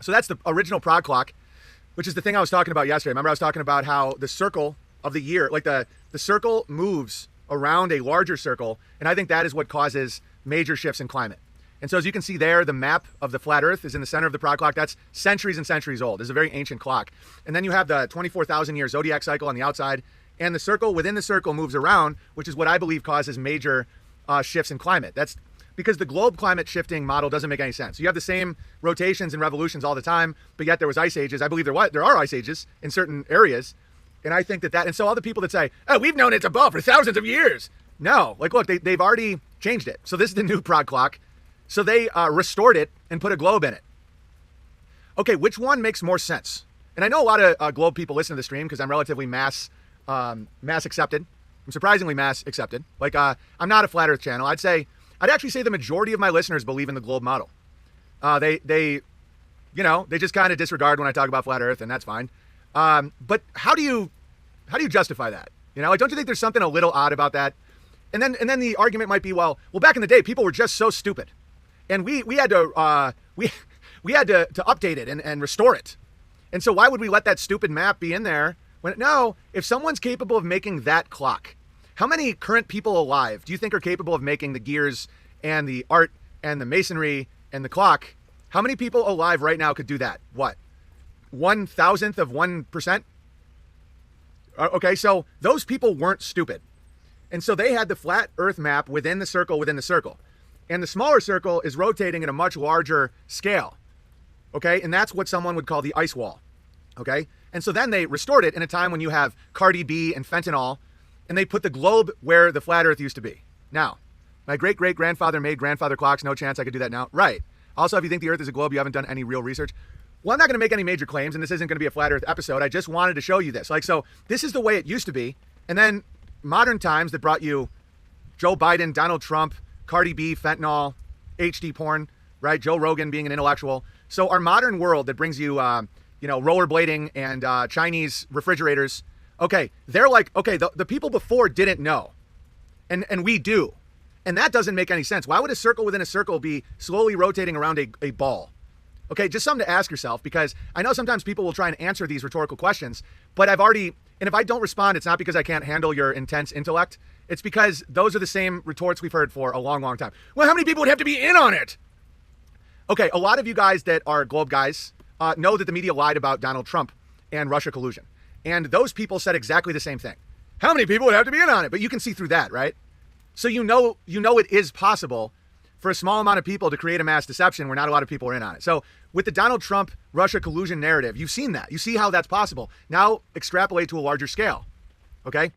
So that's the original Prague Clock, which is the thing I was talking about yesterday. Remember I was talking about how the circle of the year, like the circle moves around a larger circle, and I think that is what causes major shifts in climate. And so as you can see there, the map of the flat Earth is in the center of the Prague Clock. That's centuries and centuries old. It's a very ancient clock. And then you have the 24,000 year zodiac cycle on the outside, and the circle within the circle moves around, which is what I believe causes major shifts in climate. That's because the globe climate shifting model doesn't make any sense. You have the same rotations and revolutions all the time, but yet there was ice ages. I believe there are ice ages in certain areas. And I think and so all the people that say, oh, we've known it's above for thousands of years. No, like, look, they've already changed it. So this is the new Prague Clock. So they restored it and put a globe in it. Okay, which one makes more sense? And I know a lot of globe people listen to the stream because I'm relatively mass accepted. I'm surprisingly mass accepted. Like, I'm not a flat Earth channel. I'd actually say the majority of my listeners believe in the globe model. They just kind of disregard when I talk about flat Earth, and that's fine. But how do you justify that? Like, don't you think there's something a little odd about that? And then the argument might be, well, back in the day, people were just so stupid, and we had to we had to update it and restore it. And so why would we let that stupid map be in there? No, if someone's capable of making that clock, how many current people alive do you think are capable of making the gears and the art and the masonry and the clock? How many people alive right now could do that? What? 1,000th of 1%? Okay, so those people weren't stupid. And so they had the flat Earth map within the circle. And the smaller circle is rotating at a much larger scale. Okay, and that's what someone would call the ice wall. Okay, and so then they restored it in a time when you have Cardi B and fentanyl, and they put the globe where the flat Earth used to be. Now, my great-great-grandfather made grandfather clocks. No chance I could do that now. Right. Also, if you think the Earth is a globe, you haven't done any real research. Well, I'm not going to make any major claims, and this isn't going to be a flat Earth episode. I just wanted to show you this. So this is the way it used to be. And then modern times that brought you Joe Biden, Donald Trump, Cardi B, fentanyl, HD porn, right? Joe Rogan being an intellectual. So our modern world that brings you, rollerblading and Chinese refrigerators. Okay, they're like, okay, the people before didn't know, and we do. And that doesn't make any sense. Why would a circle within a circle be slowly rotating around a ball? Okay, just something to ask yourself, because I know sometimes people will try and answer these rhetorical questions, but and if I don't respond, it's not because I can't handle your intense intellect. It's because those are the same retorts we've heard for a long, long time. Well, how many people would have to be in on it? Okay, a lot of you guys that are globe guys know that the media lied about Donald Trump and Russia collusion. And those people said exactly the same thing. How many people would have to be in on it? But you can see through that, right? So you know it is possible for a small amount of people to create a mass deception where not a lot of people are in on it. So with the Donald Trump Russia collusion narrative, you've seen that. You see how that's possible. Now extrapolate to a larger scale, okay?